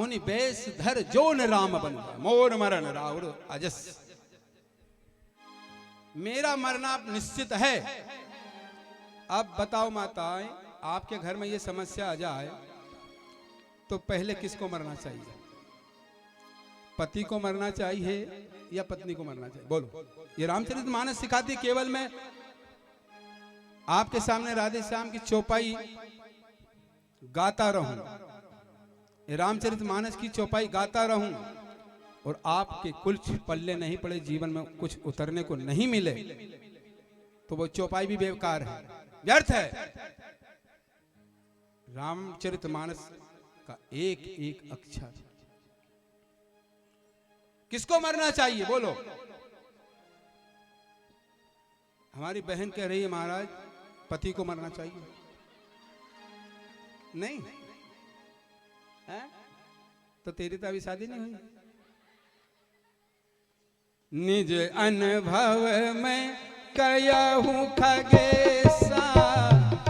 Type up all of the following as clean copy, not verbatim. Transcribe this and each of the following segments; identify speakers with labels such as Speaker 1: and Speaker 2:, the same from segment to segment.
Speaker 1: मुनि बेस धर जो न राम बन मोर मरण राउर अजस। मेरा मरना निश्चित है। अब बताओ माताएं, आपके घर में ये समस्या आ जाए तो पहले किसको मरना चाहिए? पति को मरना चाहिए या पत्नी को मरना चाहिए? बोलो। ये रामचरितमानस सिखाती। केवल मैं आपके सामने राधे श्याम की चौपाई गाता रहूं, ये रामचरितमानस की चौपाई गाता रहूं और आपके कुछ पल्ले नहीं पड़े, जीवन में कुछ उतरने को नहीं मिले, तो वो चौपाई भी बेकार है, व्यर्थ है। रामचरितमानस का एक एक अक्षर। किसको मरना चाहिए? बोलो। हमारी बहन कह रही है महाराज पति को मरना चाहिए। नहीं है? तो तेरी तो अभी शादी नहीं हुई। निज अनुभव में कहूं खगेसा,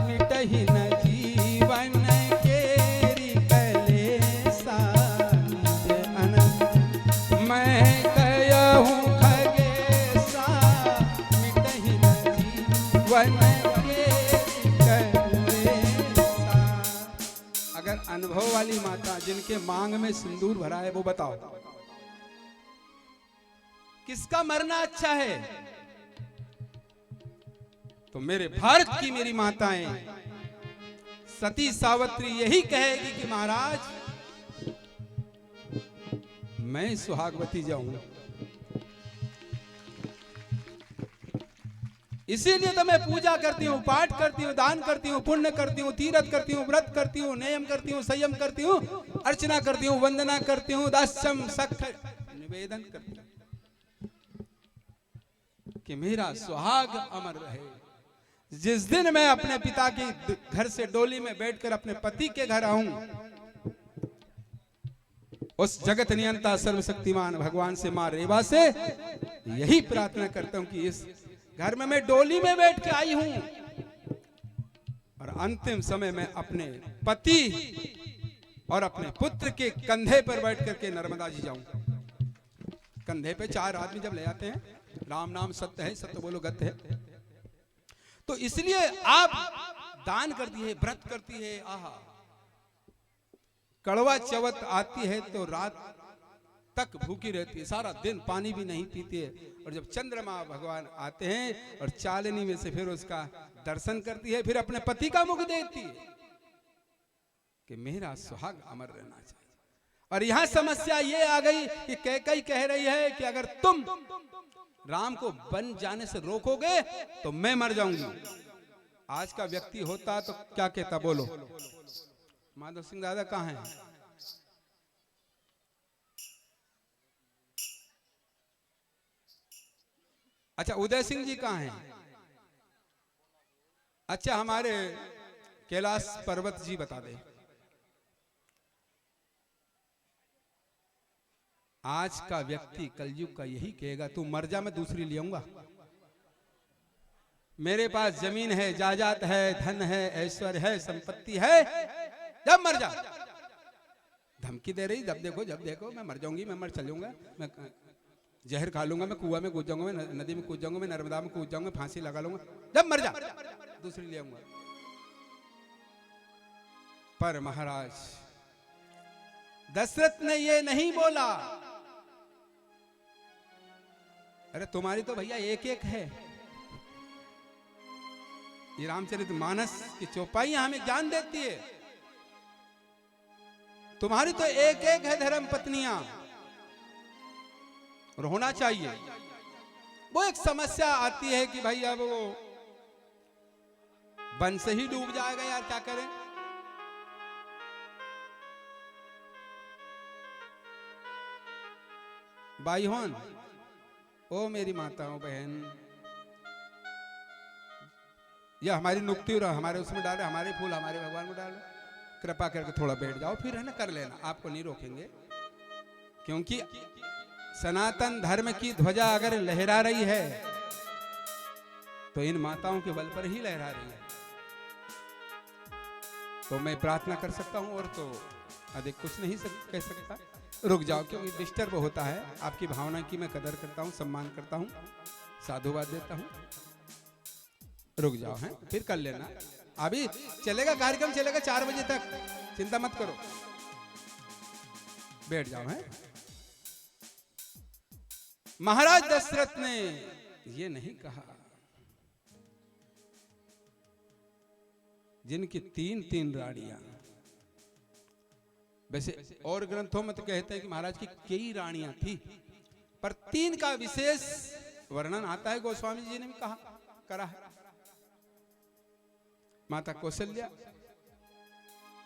Speaker 1: मिटहि न जीवन केरी कलेसा। निज अनुभव मैं कहूं खगेसा, मिटहि न जीवन केरी कलेसा। अगर अनुभव वाली माता जिनके मांग में सिंदूर भरा है वो बताओ किसका मरना अच्छा है? तो मेरे भारत की मेरी माताएं, सती सावित्री यही कहेगी कि महाराज मैं सुहागवती जाऊं, इसीलिए तो मैं पूजा करती हूँ, पाठ करती हूँ, दान करती हूँ, पुण्य करती हूँ, तीर्थ करती हूँ, व्रत करती हूँ, नियम करती हूँ, संयम करती हूँ, अर्चना करती हूँ, वंदना करती हूँ, दास्यम सख निवेदन करती हूँ कि मेरा सुहाग अमर रहे। जिस दिन मैं अपने पिता के घर से डोली में बैठकर अपने पति के घर आऊं, उस जगत नियंता सर्वशक्तिमान भगवान से, मां रेवा से यही प्रार्थना करता हूं कि इस घर में मैं डोली में बैठ के आई हूं और अंतिम समय में अपने पति और अपने पुत्र के कंधे पर बैठ करके नर्मदा जी जाऊं। कंधे पे 4 आदमी जब ले आते हैं, राम नाम सत्य है, सत्य बोलो गत्य है, तो इसलिए आप दान करती है, व्रत करती है। आहा, कड़वा चौथ आती है तो रात तक भूखी रहती है, सारा दिन पानी भी नहीं पीती है, और जब चंद्रमा भगवान आते हैं और चालनी में से फिर उसका दर्शन करती है, फिर अपने पति का मुख देखती है कि मेरा सुहाग अमर रहना चाहिए। और यहां समस्या ये आ गई कि कैकेयी कह रही है कि अगर तुम राम को बन जाने से रोकोगे तो मैं मर जाऊंगी। आज का व्यक्ति होता तो क्या कहता? बोलो। माधव सिंह दादा कहां हैं? अच्छा, उदय सिंह जी कहां हैं? अच्छा, हमारे कैलाश पर्वत जी बता दे। आज का व्यक्ति कलयुग का यही कहेगा तू मर जा, मैं दूसरी ले आऊंगा। मेरे पास जमीन है, जायदाद है, धन है, ऐश्वर्य है, संपत्ति है, जब मर जा। धमकी दे रही, जब देखो मैं मर जाऊंगी, मैं मर चल जाऊंगा, मैं जहर खा लूंगा, मैं कुआं में कूद जाऊंगा, मैं नदी में कूद जाऊंगा, मैं नर्मदा में कूद जाऊंगा, फांसी लगा लूंगा, जब मर जा दूसरी ले आऊंगा। पर महाराज दशरथ ने ये नहीं बोला। अरे तुम्हारी तो भैया एक एक है। ये रामचरितमानस की चौपाई हमें ज्ञान देती है। तुम्हारी तो एक एक है धर्म पत्नियां, और होना चाहिए। वो एक समस्या आती है कि भाई अब वो बन से ही डूब जाएगा यार, क्या करें। भाई होन, ओ मेरी माताओं बहन, ये हमारी नुक्ति और हमारे उसमें डाले, हमारे फूल हमारे भगवान को डालो, कृपा करके थोड़ा बैठ जाओ, फिर है ना कर लेना, आपको नहीं रोकेंगे। क्योंकि सनातन धर्म की ध्वजा अगर लहरा रही है तो इन माताओं के बल पर ही लहरा रही है। तो मैं प्रार्थना कर सकता हूं, और तो अधिक कुछ नहीं कह सकता। रुक जाओ, क्योंकि डिस्टर्ब होता है। आपकी भावना की मैं कदर करता हूँ, सम्मान करता हूँ, साधुवाद देता हूँ। रुक जाओ, हैं फिर कर लेना। अभी चलेगा कार्यक्रम, चलेगा 4 बजे तक, चिंता मत करो। बैठ जाओ। हैं महाराज दशरथ ने ये नहीं कहा, जिनकी 3 रानियां, वैसे और ग्रंथों में तो कहते हैं कि महाराज की कई रानियां थी, पर 3 का विशेष वर्णन आता है, गोस्वामी जी ने भी कहा करा है। माता कौशल्या,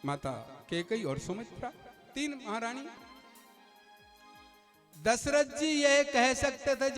Speaker 1: माता कैकेयी और सुमित्रा, 3 महारानी। दशरथ जी यह कह सकते थे